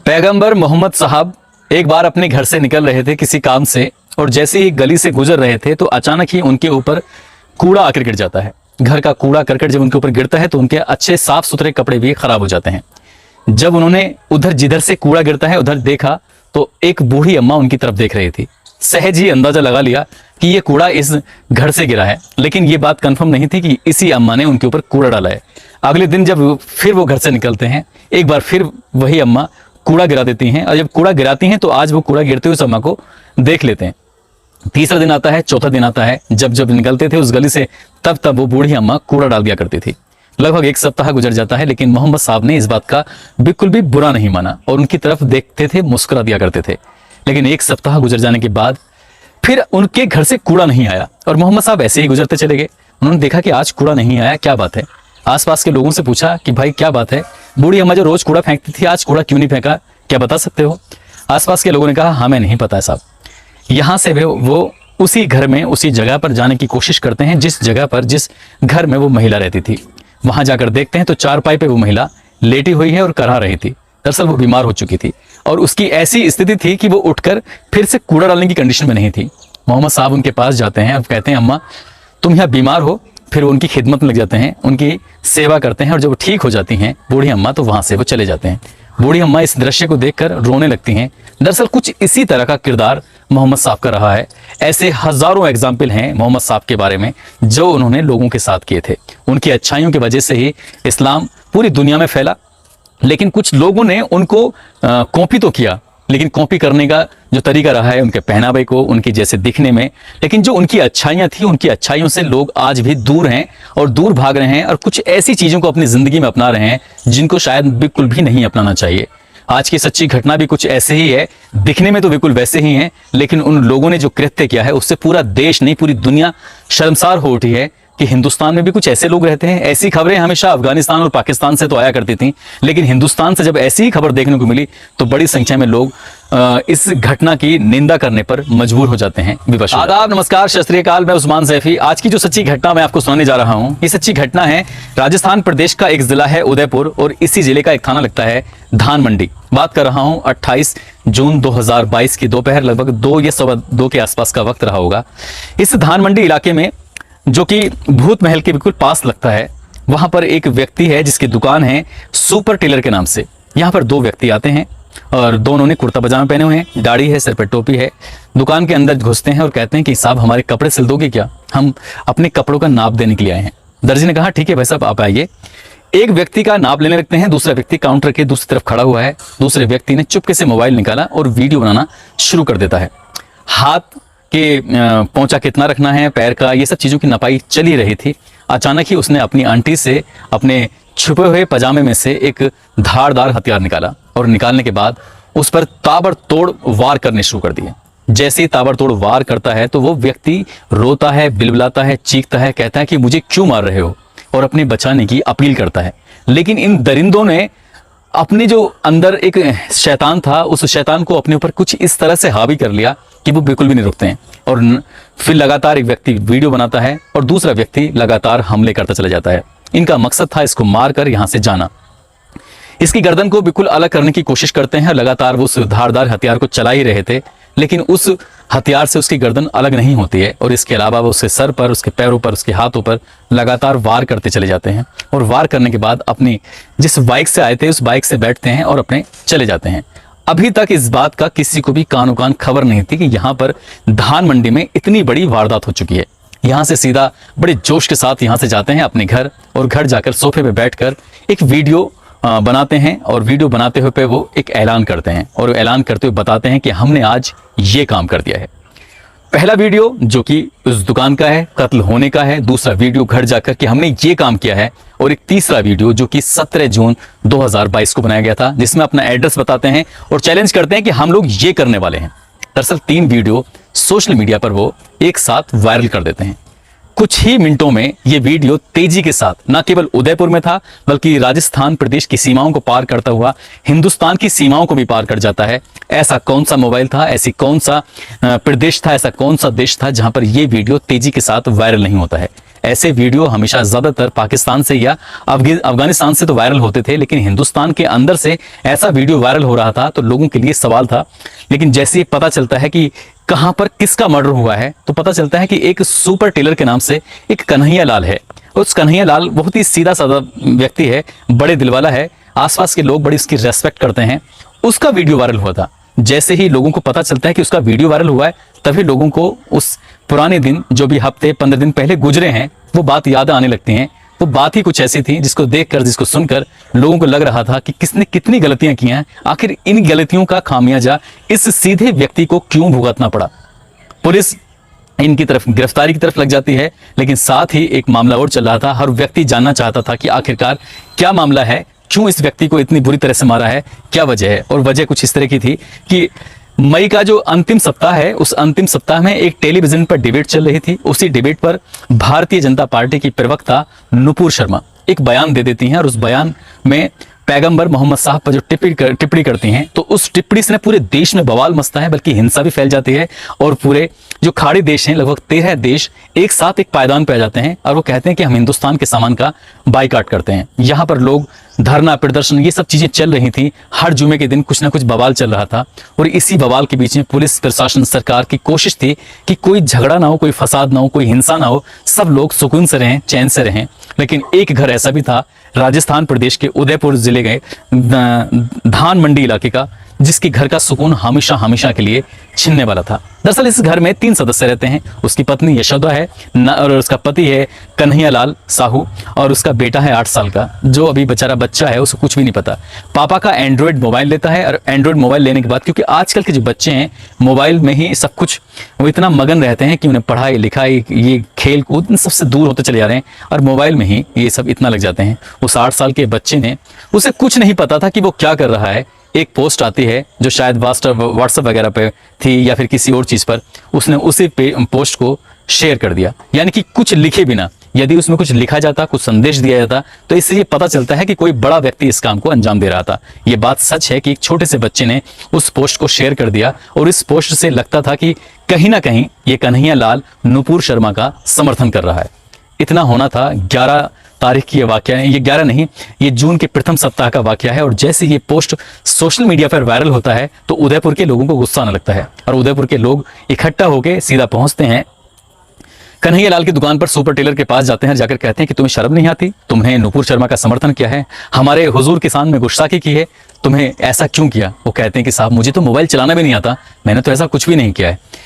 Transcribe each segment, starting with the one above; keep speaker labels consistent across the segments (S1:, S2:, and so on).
S1: पैगंबर मोहम्मद साहब एक बार अपने घर से निकल रहे थे किसी काम से, और जैसे ही गली से गुजर रहे थे तो अचानक ही उनके ऊपर कूड़ा आकर गिर जाता है। घर का कूड़ा करकट जब उनके ऊपर गिरता है तो उनके अच्छे साफ सुथरे कपड़े भी खराब हो जाते हैं। जब उन्होंने उधर जिधर से कूड़ा गिरता है उधर देखा तो एक बूढ़ी अम्मा उनकी तरफ देख रही थी। सहज ही अंदाजा लगा लिया कि ये कूड़ा इस घर से गिरा है, लेकिन ये बात कंफर्म नहीं थी कि इसी अम्मा ने उनके ऊपर कूड़ा डाला है। अगले दिन जब फिर वो घर से निकलते हैं, एक बार फिर वही अम्मा कूड़ा गिरा देती हैं, और जब कूड़ा गिराती हैं तो आज वो कूड़ा गिरते हुए उस अम्मा को देख लेते हैं। तीसरा दिन आता है, चौथा दिन आता है, जब जब निकलते थे उस गली से तब तब वो बूढ़ी अम्मा कूड़ा डाल दिया करती थी। लगभग एक सप्ताह गुजर जाता है, लेकिन मोहम्मद साहब ने इस बात का बिल्कुल भी बुरा नहीं माना और उनकी तरफ देखते थे, मुस्कुरा दिया करते थे। लेकिन एक सप्ताह गुजर जाने के बाद फिर उनके घर से कूड़ा नहीं आया और मोहम्मद साहब ऐसे ही गुजरते चले गए। उन्होंने देखा कि आज कूड़ा नहीं आया, क्या बात है। आसपास के लोगों से पूछा कि भाई क्या बात है, बूढ़ी अम्मा जो रोज कूड़ा फेंकती थी आज कूड़ा क्यों नहीं फेंका, क्या बता सकते हो। आसपास के लोगों ने कहा हमें नहीं पता है साहब। यहाँ से वो उसी घर में उसी जगह पर जाने की कोशिश करते हैं जिस जगह पर जिस घर में वो महिला रहती थी। वहां जाकर देखते हैं तो चारपाई पे वो महिला लेटी हुई है और करा रही थी। दरअसल वो बीमार हो चुकी थी और उसकी ऐसी स्थिति थी कि वो उठकर फिर से कूड़ा डालने की कंडीशन में नहीं थी। मोहम्मद साहब उनके पास जाते हैं और कहते हैं अम्मा तुम यहाँ बीमार हो। फिर वो उनकी खिदमत में लग जाते हैं, उनकी सेवा करते हैं और जब वो ठीक हो जाती हैं बूढ़ी अम्मा तो वहां से वो चले जाते हैं। बूढ़ी अम्मा इस दृश्य को देखकर रोने लगती हैं। दरअसल कुछ इसी तरह का किरदार मोहम्मद साहब का रहा है। ऐसे हजारों एग्जाम्पल हैं मोहम्मद साहब के बारे में जो उन्होंने लोगों के साथ किए थे। उनकी अच्छाइयों की वजह से ही इस्लाम पूरी दुनिया में फैला, लेकिन कुछ लोगों ने उनको कॉपी तो किया, लेकिन कॉपी करने का जो तरीका रहा है उनके पहनावे को, उनकी जैसे दिखने में, लेकिन जो उनकी अच्छाइयाँ थी उनकी अच्छाइयों से लोग आज भी दूर हैं और दूर भाग रहे हैं और कुछ ऐसी चीज़ों को अपनी ज़िंदगी में अपना रहे हैं जिनको शायद बिल्कुल भी नहीं अपनाना चाहिए। आज की सच्ची घटना भी कुछ ऐसे ही है, दिखने में तो बिल्कुल वैसे ही हैं, लेकिन उन लोगों ने जो कृत्य किया है उससे पूरा देश नहीं पूरी दुनिया शर्मसार हो उठी है कि हिंदुस्तान में भी कुछ ऐसे लोग रहते हैं। ऐसी खबरें हमेशा अफगानिस्तान और पाकिस्तान से तो आया करती थी, लेकिन हिंदुस्तान से जब ऐसी ही खबर देखने को मिली तो बड़ी संख्या में लोग इस घटना की निंदा करने पर मजबूर हो जाते हैं। विवश आदाब, नमस्कार, सत श्री अकाल। मैं उस्मान सैफी। आज की जो सच्ची घटना मैं आपको सुनाने जा रहा हूँ, ये सच्ची घटना है राजस्थान प्रदेश का एक जिला है उदयपुर और इसी जिले का एक थाना लगता है धानमंडी। बात कर रहा हूँ 28 जून 2022 की दोपहर लगभग 2 या 2:15 के आसपास का वक्त रहा होगा। इस धानमंडी इलाके में जो कि भूत महल के बिल्कुल पास लगता है, वहां पर एक व्यक्ति है जिसकी दुकान है सुपर टेलर के नाम से। यहाँ पर 2 व्यक्ति आते हैं और दोनों ने कुर्ता पजामा पहने हुए हैं, दाढ़ी है, सिर पर टोपी है। दुकान के अंदर घुसते हैं और कहते हैं कि साहब हमारे कपड़े सिल दोगे क्या, हम अपने कपड़ों का नाप देने के लिए आए हैं। दर्जी ने कहा ठीक है भाई साहब आप आइए। एक व्यक्ति का नाप लेने लगते हैं, दूसरा व्यक्ति काउंटर के दूसरी तरफ खड़ा हुआ है। दूसरे व्यक्ति ने चुपके से मोबाइल निकाला और वीडियो बनाना शुरू कर देता है। हाथ कि पोंचा कितना रखना है, पैर का, ये सब चीज़ों की नपाई चली रही थी। अचानक ही उसने अपनी आंटी से अपने छुपे हुए पजामे में से एक धारदार हथियार निकाला और निकालने के बाद उस पर ताबड़तोड़ वार करने शुरू कर दिए। जैसे ही ताबड़तोड़ वार करता है तो वो व्यक्ति रोता है, बिलबिलाता है, चीखता है, कहता है कि मुझे क्यों मार रहे हो, और अपने बचाने की अपील करता है। लेकिन इन दरिंदों ने अपने जो अंदर एक शैतान था उस शैतान को अपने ऊपर कुछ इस तरह से हावी कर लिया कि वो बिल्कुल भी नहीं रुकते हैं। और फिर लगातार एक व्यक्ति वीडियो बनाता है और दूसरा व्यक्ति लगातार हमले करता चला जाता है। इनका मकसद था इसको मारकर यहां से जाना। इसकी गर्दन को बिल्कुल अलग करने की कोशिश करते हैं। लगातार वो उस धारदार हथियार को चला ही रहे थे, लेकिन उस हथियार से उसकी गर्दन अलग नहीं होती है और इसके अलावा वो उसके सर पर, उसके पैरों पर, उसके हाथों पर लगातार वार करते चले जाते हैं। और वार करने के बाद अपनी जिस बाइक से आए थे उस बाइक से बैठते हैं और अपने चले जाते हैं। अभी तक इस बात का किसी को भी कानो कान खबर नहीं थी कि यहाँ पर धानमंडी में इतनी बड़ी वारदात हो चुकी है। यहाँ से सीधा बड़े जोश के साथ यहाँ से जाते हैं अपने घर और घर जाकर सोफे पे बैठकर एक वीडियो बनाते हैं और वीडियो बनाते हुए पे वो एक ऐलान करते हैं और ऐलान करते हुए बताते हैं कि हमने आज ये काम कर दिया है। पहला वीडियो जो कि उस दुकान का है, कत्ल होने का है। दूसरा वीडियो घर जाकर कि हमने ये काम किया है। और एक तीसरा वीडियो जो कि 17 जून 2022 को बनाया गया था, जिसमें अपना एड्रेस बताते हैं और चैलेंज करते हैं कि हम लोग ये करने वाले हैं। दरअसल 3 वीडियो सोशल मीडिया पर वो एक साथ वायरल कर देते हैं। कुछ ही मिनटों में ये वीडियो तेजी के साथ न केवल उदयपुर में था बल्कि राजस्थान प्रदेश की सीमाओं को पार करता हुआ हिंदुस्तान की सीमाओं को भी पार कर जाता है। ऐसा कौन सा मोबाइल था, ऐसी कौन सा प्रदेश था, ऐसा कौन सा देश था जहां पर ये वीडियो तेजी के साथ वायरल नहीं होता है। ऐसे वीडियो हमेशा ज्यादातर पाकिस्तान से या अफगानिस्तान से तो वायरल होते थे, लेकिन हिंदुस्तान के अंदर से ऐसा वीडियो वायरल हो रहा था तो लोगों के लिए सवाल था। लेकिन जैसे ही पता चलता है कि कहां पर किसका मर्डर हुआ है, तो पता चलता है कि एक सुपर टेलर के नाम से एक कन्हैया लाल है। उस कन्हैया लाल बहुत ही सीधा साधा व्यक्ति है, बड़े दिलवाला है, आसपास के लोग बड़ी उसकी रेस्पेक्ट करते हैं। उसका वीडियो वायरल हुआ था। जैसे ही लोगों को पता चलता है कि उसका वीडियो वायरल हुआ है, तभी लोगों को उस पुराने दिन, जो भी हफ्ते 15 दिन पहले गुजरे हैं, वो बात याद आने लगती हैं। वो बात ही कुछ ऐसी थी जिसको देखकर, जिसको सुनकर लोगों को लग रहा था कि किसने कितनी गलतियां की हैं, आखिर इन गलतियों का खामियाजा इस सीधे व्यक्ति को क्यों भुगतना पड़ा। पुलिस इनकी तरफ गिरफ्तारी की तरफ लग जाती है, लेकिन साथ ही एक मामला और चल रहा था। हर व्यक्ति जानना चाहता था कि आखिरकार क्या मामला है, क्यों इस व्यक्ति को इतनी बुरी तरह से मारा है, क्या वजह है। और वजह कुछ इस तरह की थी कि मई का जो अंतिम सप्ताह है, उस अंतिम सप्ताह में एक टेलीविजन पर डिबेट चल रही थी। उसी डिबेट पर भारतीय जनता पार्टी की प्रवक्ता नुपुर शर्मा एक बयान दे देती हैं, और उस बयान में पैगंबर मोहम्मद साहब पर जो टिप्पणी करती हैं, तो उस टिप्पणी से पूरे देश में बवाल मचता है, बल्कि हिंसा भी फैल जाती है। और पूरे जो खाड़ी देश हैं, लगभग 13 देश एक साथ एक पायदान पे आ जाते हैं और वो कहते हैं कि हम हिंदुस्तान के सामान का बाइकाट करते हैं। यहाँ पर लोग धरना, प्रदर्शन, ये सब चीजें चल रही थी। हर जुमे के दिन कुछ ना कुछ बवाल चल रहा था, और इसी बवाल के बीच में पुलिस प्रशासन, सरकार की कोशिश थी कि कोई झगड़ा ना हो, कोई फसाद ना हो, कोई हिंसा ना हो, सब लोग सुकून से रहें, चैन से रहें। लेकिन एक घर ऐसा भी था, राजस्थान प्रदेश के उदयपुर जिले के धान मंडी इलाके का, जिसके घर का सुकून हमेशा हमेशा के लिए छिनने वाला था। दरअसल इस घर में 3 सदस्य रहते हैं। उसकी पत्नी यशोदा है, और उसका पति है कन्हैया लाल साहू, और उसका बेटा है 8 साल का, जो अभी बेचारा बच्चा है, उसको कुछ भी नहीं पता। पापा का एंड्रॉयड मोबाइल लेता है, और एंड्रॉयड मोबाइल लेने के बाद, क्योंकि आजकल के जो बच्चे हैं मोबाइल में ही सब कुछ, वो इतना मगन रहते हैं कि उन्हें पढ़ाई लिखाई, ये खेल कूद, इन सबसे दूर होते चले जा रहे हैं, और मोबाइल में ही ये सब इतना लग जाते हैं। उस 8 साल के बच्चे ने, उसे कुछ नहीं पता था कि वो क्या कर रहा है। एक पोस्ट आती है जो शायद व्हाट्सएप वगैरह पे थी या फिर किसी और चीज पर, उसने उसी पोस्ट को शेयर कर दिया, यानी कि कुछ लिखे बिना। यदि उसमें कुछ लिखा जाता, कुछ संदेश दिया जाता, तो इससे ये पता चलता है कि कोई बड़ा व्यक्ति इस काम को अंजाम दे रहा था। ये बात सच है कि एक छोटे से बच्चे ने उस पोस्ट को शेयर कर दिया, और इस पोस्ट से लगता था कि कहीं ना कहीं ये कन्हैया लाल नुपुर शर्मा का समर्थन कर रहा है। इतना होना था। 11 तारीख की ये वाकया है, ये 11 नहीं, ये जून के प्रथम सप्ताह का वाकया है। और जैसे ये पोस्ट सोशल मीडिया पर वायरल होता है, तो उदयपुर के लोगों को गुस्सा आने लगता है, और उदयपुर के लोग इकट्ठा होकर सीधा पहुंचते हैं कन्हैया लाल की दुकान पर, सुपर टेलर के पास जाते हैं, जाकर कहते हैं कि तुम्हें शर्म नहीं आती, तुमने नुपुर शर्मा का समर्थन किया है, हमारे हुजूर किसान में गुस्ताखी की है, तुम्हें ऐसा क्यों किया। वो कहते हैं कि साहब मुझे तो मोबाइल चलाना भी नहीं आता, मैंने तो ऐसा कुछ भी नहीं किया है।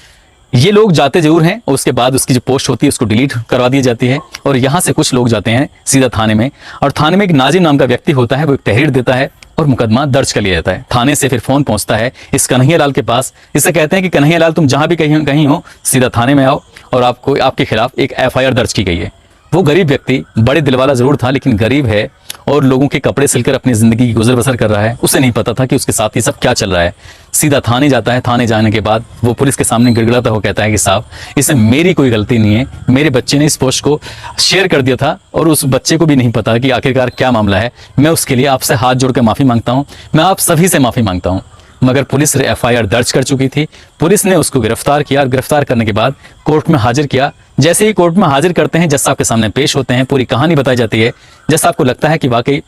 S1: ये लोग जाते जरूर हैं, और उसके बाद उसकी जो पोस्ट होती है उसको डिलीट करवा दी जाती है। और यहाँ से कुछ लोग जाते हैं सीधा थाने में, और थाने में एक नाजिम नाम का व्यक्ति होता है, वो एक तहरीर देता है और मुकदमा दर्ज कर लिया जाता है। थाने से फिर फोन पहुंचता है इस कन्हैया लाल के पास। इससे कहते हैं कि कन्हैया लाल तुम जहां भी कहीं हो, सीधा थाने में आओ, और आपके खिलाफ एक FIR दर्ज की गई है। वो गरीब व्यक्ति, बड़े दिलवाला जरूर था, लेकिन गरीब है और लोगों के कपड़े सिलकर अपनी जिंदगी की गुजर बसर कर रहा है। उसे नहीं पता था कि उसके साथ ये सब क्या चल रहा है। सीधा थाने जाता है। थाने जाने के बाद वो पुलिस के सामने गिड़गिड़ाता हुआ कहता है कि साहब इसमें मेरी कोई गलती नहीं है, मेरे बच्चे ने इस पोस्ट को शेयर कर दिया था, और उस बच्चे को भी नहीं पता कि आखिरकार क्या मामला है। मैं उसके लिए आपसे हाथ जोड़कर माफी मांगता हूँ, मैं आप सभी से माफी मांगता हूँ। मगर पुलिस FIR दर्ज कर चुकी थी। पुलिस ने उसको गिरफ्तार किया, और गिरफ्तार करने के बाद कोर्ट में हाजिर किया। जैसे ही कोर्ट में हाजिर करते हैं, जज साहब के सामने पेश होते हैं, पूरी कहानी बताई जाती है। जज साहब को लगता है कि वाकई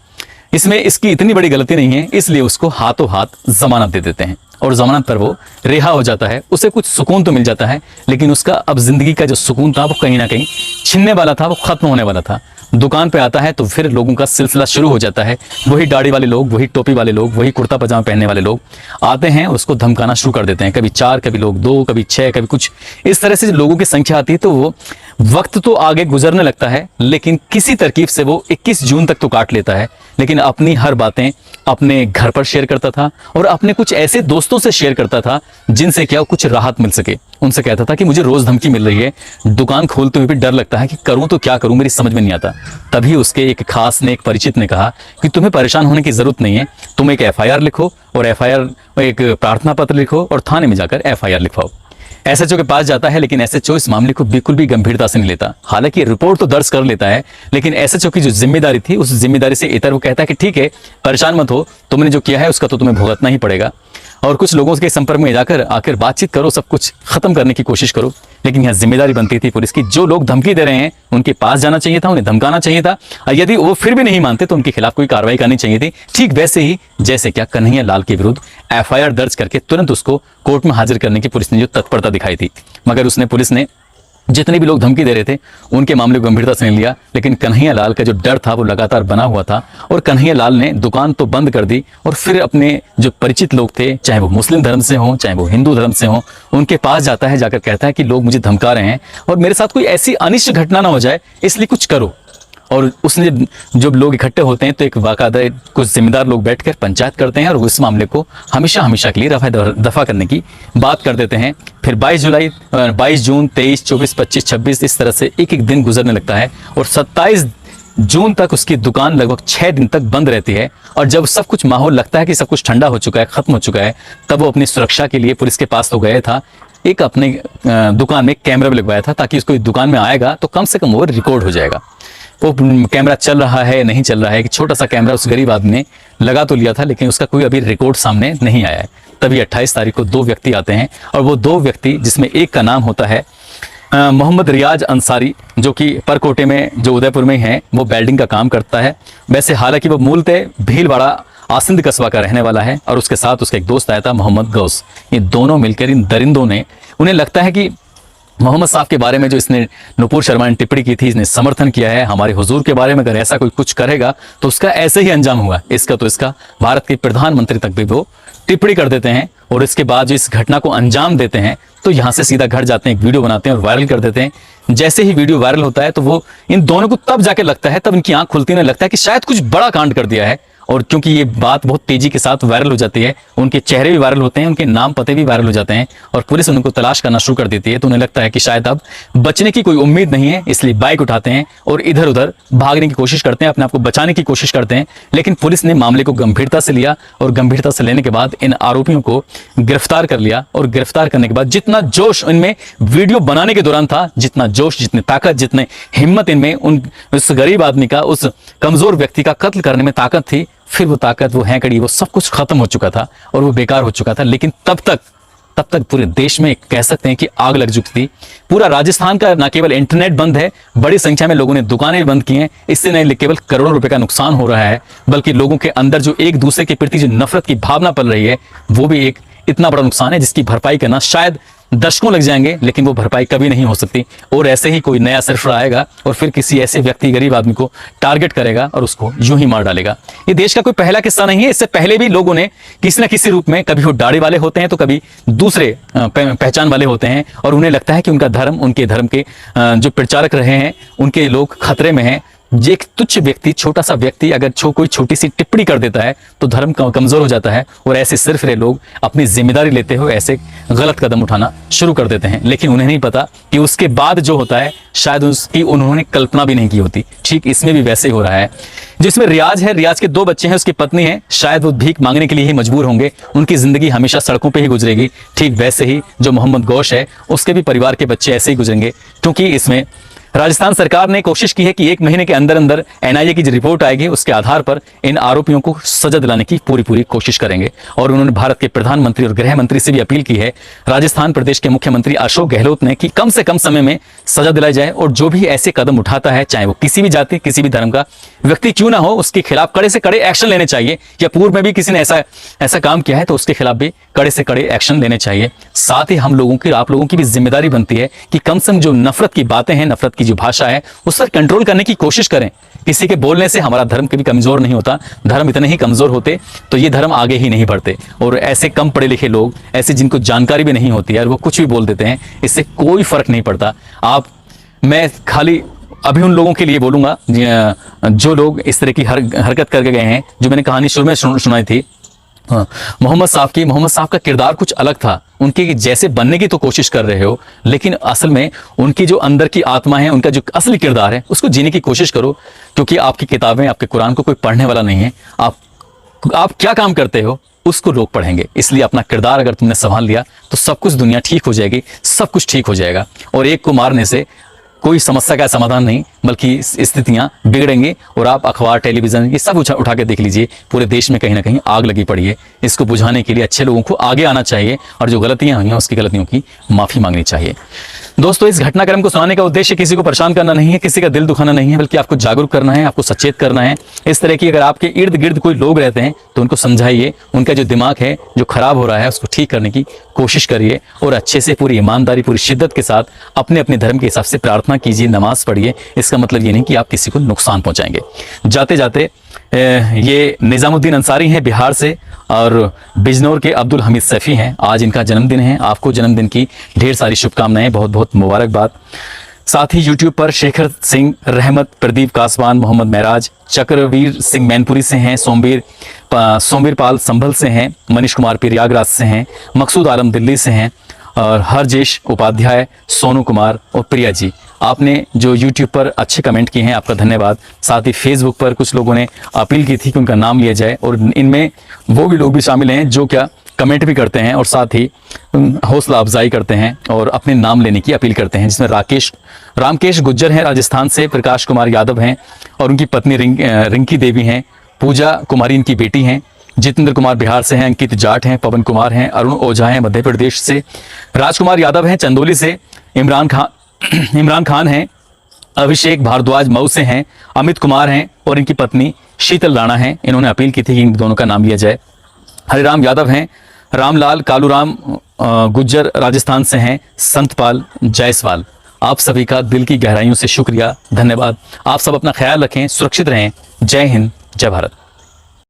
S1: इसमें इसकी इतनी बड़ी गलती नहीं है, इसलिए उसको हाथों हाथ जमानत दे देते हैं, और जमानत पर वो रिहा हो जाता है। उसे कुछ सुकून तो मिल जाता है, लेकिन उसका अब जिंदगी का जो सुकून था वो कहीं ना कहीं छिनने वाला था, वो खत्म होने वाला था। दुकान पे आता है तो फिर लोगों का सिलसिला शुरू हो जाता है। वही दाढ़ी वाले लोग, वही टोपी वाले लोग, वही कुर्ता पजामा पहनने वाले लोग आते हैं, उसको धमकाना शुरू कर देते हैं। कभी 4, कभी लोग 2, कभी 6, कभी कुछ इस तरह से लोगों की संख्या आती है। तो वो वक्त तो आगे गुजरने लगता है, लेकिन किसी तरकीब से वो 21 जून तक तो काट लेता है। लेकिन अपनी हर बातें अपने घर पर शेयर करता था, और अपने कुछ ऐसे दोस्तों से शेयर करता था जिनसे क्या कुछ राहत मिल सके। उनसे कहता था कि मुझे रोज धमकी मिल रही है, दुकान खोलते हुए भी डर लगता है कि करूं तो क्या करूं, मेरी समझ में नहीं आता। तभी उसके एक खास ने, एक परिचित ने कहा कि तुम्हें परेशान होने की जरूरत नहीं है, तुम एक FIR लिखो, और एक प्रार्थना पत्र लिखो, और थाने में जाकर FIR लिखवाओ। SHO के पास जाता है, लेकिन SHO इस मामले को बिल्कुल भी गंभीरता से नहीं लेता। हालांकि रिपोर्ट तो दर्ज कर लेता है, लेकिन SHO की जो जिम्मेदारी थी, उस जिम्मेदारी से इतर वो कहता है कि ठीक है, परेशान मत हो, तुमने जो किया है उसका तो तुम्हें भुगतना ही पड़ेगा। और कुछ लोगों के संपर्क में जाकर आकर बातचीत करो, सब कुछ खत्म करने की कोशिश करो। लेकिन यहाँ जिम्मेदारी बनती थी पुलिस की, जो लोग धमकी दे रहे हैं उनके पास जाना चाहिए था, उन्हें धमकाना चाहिए था, और यदि वो फिर भी नहीं मानते तो उनके खिलाफ कोई कार्रवाई करनी चाहिए थी। ठीक वैसे ही जैसे क्या कन्हैया लाल के विरुद्ध एफआईआर दर्ज करके तुरंत उसको कोर्ट में हाजिर करने की पुलिस ने जो तत्परता दिखाई थी, मगर पुलिस ने जितने भी लोग धमकी दे रहे थे उनके मामले को गंभीरता से नहीं लिया। लेकिन कन्हैया लाल का जो डर था वो लगातार बना हुआ था, और कन्हैया लाल ने दुकान तो बंद कर दी और फिर अपने जो परिचित लोग थे, चाहे वो मुस्लिम धर्म से हों चाहे वो हिंदू धर्म से हों, उनके पास जाता है, जाकर कहता है कि लोग मुझे धमका रहे हैं और मेरे साथ कोई ऐसी अनिष्ट घटना ना हो जाए, इसलिए कुछ करो। और उसने जब लोग इकट्ठे होते हैं तो एक बाकायदा कुछ जिम्मेदार लोग बैठकर पंचायत करते हैं और उस मामले को हमेशा हमेशा के लिए रफा दफा करने की बात कर देते हैं। फिर 22 जून 23, 24, 25, 26 इस तरह से एक एक दिन गुजरने लगता है, और 27 जून तक उसकी दुकान लगभग 6 दिन तक बंद रहती है। और जब सब कुछ माहौल लगता है कि सब कुछ ठंडा हो चुका है, खत्म हो चुका है, तब वो अपनी सुरक्षा के लिए पुलिस के पास तो गया था, एक अपने दुकान में कैमरा भी लगवाया था ताकि उसको दुकान में आएगा तो कम से कम वो रिकॉर्ड हो जाएगा। वो कैमरा चल रहा है नहीं चल रहा है, एक छोटा सा कैमरा उस गरीब आदमी ने लगा तो लिया था, लेकिन उसका कोई अभी रिकॉर्ड सामने नहीं आया है। तभी 28 तारीख को 2 व्यक्ति आते हैं, और वो 2 व्यक्ति जिसमें एक का नाम होता है मोहम्मद रियाज अंसारी, जो कि परकोटे में जो उदयपुर में है वो वेल्डिंग का काम करता है। वैसे हालांकि वो मूलतः भीलवाड़ा आसिंद कस्बा का रहने वाला है, और उसके साथ उसका एक दोस्त आया था मोहम्मद गौस। ये दोनों मिलकर इन दरिंदों ने, उन्हें लगता है कि मोहम्मद साहब के बारे में जो इसने नुपुर शर्मा ने टिप्पणी की थी, इसने समर्थन किया है हमारे हुजूर के बारे में, अगर ऐसा कोई कुछ करेगा तो उसका ऐसे ही अंजाम हुआ। इसका भारत के प्रधानमंत्री तक भी वो टिप्पणी कर देते हैं, और इसके बाद जो इस घटना को अंजाम देते हैं तो यहाँ से सीधा घर जाते हैं, एक वीडियो बनाते हैं और वायरल कर देते हैं। जैसे ही वीडियो वायरल होता है तो वो इन दोनों को तब जाके लगता है, तब इनकी आंख खुलती है, लगता है कि शायद कुछ बड़ा कांड कर दिया है। और क्योंकि ये बात बहुत तेजी के साथ वायरल हो जाती है, उनके चेहरे भी वायरल होते हैं, उनके नाम पते भी वायरल हो जाते हैं, और पुलिस उनको तलाश करना शुरू कर देती है। तो उन्हें लगता है कि शायद अब बचने की कोई उम्मीद नहीं है, इसलिए बाइक उठाते हैं और इधर उधर भागने की कोशिश करते हैं, अपने आप को बचाने की कोशिश करते हैं। लेकिन पुलिस ने मामले को गंभीरता से लिया, और गंभीरता से लेने के बाद इन आरोपियों को गिरफ्तार कर लिया। और गिरफ्तार करने के बाद जितना जोश इनमें वीडियो बनाने के दौरान था, जितना जोश, जितनी ताकत, जितने हिम्मत इनमें उस गरीब आदमी का, उस कमजोर व्यक्ति का कत्ल करने में ताकत थी, फिर वो ताकत, वो हैकड़ी, वो सब कुछ खत्म हो चुका था और वो बेकार हो चुका था। लेकिन तब तक पूरे देश में कह सकते हैं कि आग लग चुकी थी। पूरा राजस्थान का न केवल इंटरनेट बंद है, बड़ी संख्या में लोगों ने दुकानें बंद की हैं। इससे नहीं केवल करोड़ों रुपए का नुकसान हो रहा है, बल्कि लोगों के अंदर जो एक दूसरे के प्रति जो नफरत की भावना पल रही है, वो भी एक इतना बड़ा नुकसान है जिसकी भरपाई करना शायद दशकों लग जाएंगे, लेकिन वो भरपाई कभी नहीं हो सकती। और ऐसे ही कोई नया सरफरा आएगा और फिर किसी ऐसे व्यक्ति, गरीब आदमी को टारगेट करेगा और उसको यूं ही मार डालेगा। ये देश का कोई पहला किस्सा नहीं है, इससे पहले भी लोगों ने किसी न किसी रूप में, कभी वो दाढ़ी वाले होते हैं तो कभी दूसरे पहचान वाले होते हैं, और उन्हें लगता है कि उनका धर्म, उनके धर्म के जो प्रचारक रहे हैं, उनके लोग खतरे में हैं। एक तुच्छ व्यक्ति, छोटा सा व्यक्ति अगर कोई छोटी सी टिप्पणी कर देता है तो धर्म कमजोर हो जाता है, और ऐसे सिर्फ लोग अपनी जिम्मेदारी लेते हुए ऐसे गलत कदम उठाना शुरू कर देते हैं। लेकिन उन्हें नहीं पता कि उसके बाद जो होता है शायद उसकी उन्होंने कल्पना भी नहीं की होती। ठीक इसमें भी वैसे ही हो रहा है। जिसमें रियाज है, रियाज के 2 बच्चे हैं, उसकी पत्नी है, शायद वो भीख मांगने के लिए ही मजबूर होंगे, उनकी जिंदगी हमेशा सड़कों पे ही गुजरेगी। ठीक वैसे ही जो मोहम्मद गौश है, उसके भी परिवार के बच्चे ऐसे ही गुजरेंगे, क्योंकि इसमें राजस्थान सरकार ने कोशिश की है कि 1 महीने के अंदर अंदर एनआईए की जो रिपोर्ट आएगी उसके आधार पर इन आरोपियों को सजा दिलाने की पूरी कोशिश करेंगे। और उन्होंने भारत के प्रधानमंत्री और गृह मंत्री से भी अपील की है, राजस्थान प्रदेश के मुख्यमंत्री अशोक गहलोत ने, कि कम से कम समय में सजा दिलाई जाए, और जो भी ऐसे कदम उठाता है, चाहे वो किसी भी जाति, किसी भी धर्म का व्यक्ति क्यों ना हो, उसके खिलाफ कड़े से कड़े एक्शन लेने चाहिए। या पूर्व में भी किसी ने ऐसा काम किया है तो उसके खिलाफ भी कड़े से कड़े एक्शन लेने चाहिए। साथ ही हम लोगों की, आप लोगों की भी जिम्मेदारी बनती है कि कम से कम जो नफरत की बातें हैं, नफरत की जो भाषा है, उस पर कंट्रोल करने की कोशिश करें। किसी के बोलने से हमारा धर्म कभी कमजोर नहीं होता। धर्म इतने ही कमजोर होते तो ये धर्म आगे ही नहीं बढ़ते। और ऐसे कम पढ़े लिखे लोग, ऐसे जिनको जानकारी भी नहीं होती है, वो कुछ भी बोल देते हैं, इससे कोई फर्क नहीं पड़ता। मैं खाली अभी उन लोगों के लिए बोलूंगा जो लोग इस तरह की हरकत करके गए हैं, जो मैंने कहानी शुरू में सुनाई थी मोहम्मद साहब का किरदार कुछ अलग था। उनके जैसे बनने की तो कोशिश कर रहे हो, लेकिन असल में उनकी जो अंदर की आत्मा है, उनका जो असली किरदार है, उसको जीने की कोशिश करो। क्योंकि आपकी किताबें, आपके कुरान को कोई पढ़ने वाला नहीं है। आप क्या काम करते हो उसको लोग पढ़ेंगे। इसलिए अपना किरदार अगर तुमने संभाल लिया तो सब कुछ, दुनिया ठीक हो जाएगी, सब कुछ ठीक हो जाएगा। और एक को मारने से कोई समस्या का समाधान नहीं, बल्कि स्थितियां बिगड़ेंगे और आप अखबार, टेलीविजन ये सब उठा के देख लीजिए, पूरे देश में कहीं ना कहीं आग लगी पड़ी है। इसको बुझाने के लिए अच्छे लोगों को आगे आना चाहिए और जो गलतियां हुई हैं उसकी गलतियों की माफी मांगनी चाहिए। दोस्तों, इस घटनाक्रम को सुनाने का उद्देश्य किसी को परेशान करना नहीं है, किसी का दिल दुखाना नहीं है, बल्कि आपको जागरूक करना है, आपको सचेत करना है। इस तरह की अगर आपके इर्द गिर्द कोई लोग रहते हैं तो उनको समझाइए, उनका जो दिमाग है जो खराब हो रहा है उसको ठीक करने की कोशिश करिए और अच्छे से पूरी ईमानदारी, पूरी शिद्दत के साथ अपने अपने धर्म के हिसाब से प्रार्थना कीजिए, नमाज पढ़िए। इसका मतलब ये नहीं कि आप किसी को नुकसान पहुंचाएंगे। जाते जाते ये निजामुद्दीन अंसारी हैं बिहार से और बिजनौर के अब्दुल हमीद सैफी हैं। आज इनका जन्मदिन है। आपको जन्मदिन की ढेर सारी शुभकामनाएं, बहुत बहुत मुबारकबाद। साथ ही यूट्यूब पर शेखर सिंह, रहमत, प्रदीप कासवान, मोहम्मद महराज, चक्रवीर सिंह मैनपुरी से हैं, सोमवीर पाल संभल से हैं, मनीष कुमार प्रयागराज से हैं, मकसूद आलम दिल्ली से हैं और हरजेश उपाध्याय, सोनू कुमार और प्रिया जी। आपने जो YouTube पर अच्छे कमेंट किए हैं, आपका धन्यवाद। साथ ही Facebook पर कुछ लोगों ने अपील की थी कि उनका नाम लिया जाए और इनमें वो भी लोग भी शामिल हैं जो क्या कमेंट भी करते हैं और साथ ही हौसला अफजाई करते हैं और अपने नाम लेने की अपील करते हैं, जिसमें रामकेश गुज्जर हैं राजस्थान से, प्रकाश कुमार यादव हैं और उनकी पत्नी रिंकी देवी हैं, पूजा कुमारी इनकी बेटी हैं, जितेंद्र कुमार बिहार से हैं, अंकित जाट हैं, पवन कुमार हैं, अरुण ओझा हैं मध्य प्रदेश से, राजकुमार यादव हैं चंदौली से, इमरान खान हैं, अभिषेक भारद्वाज मऊ से हैं, अमित कुमार हैं और इनकी पत्नी शीतल राणा हैं। इन्होंने अपील की थी कि इन दोनों का नाम लिया जाए। हरिराम यादव हैं, रामलाल कालूराम गुज्जर राजस्थान से हैं, संतपाल जायसवाल। आप सभी का दिल की गहराइयों से शुक्रिया, धन्यवाद। आप सब अपना ख्याल रखें, सुरक्षित रहें। जय हिंद, जय भारत।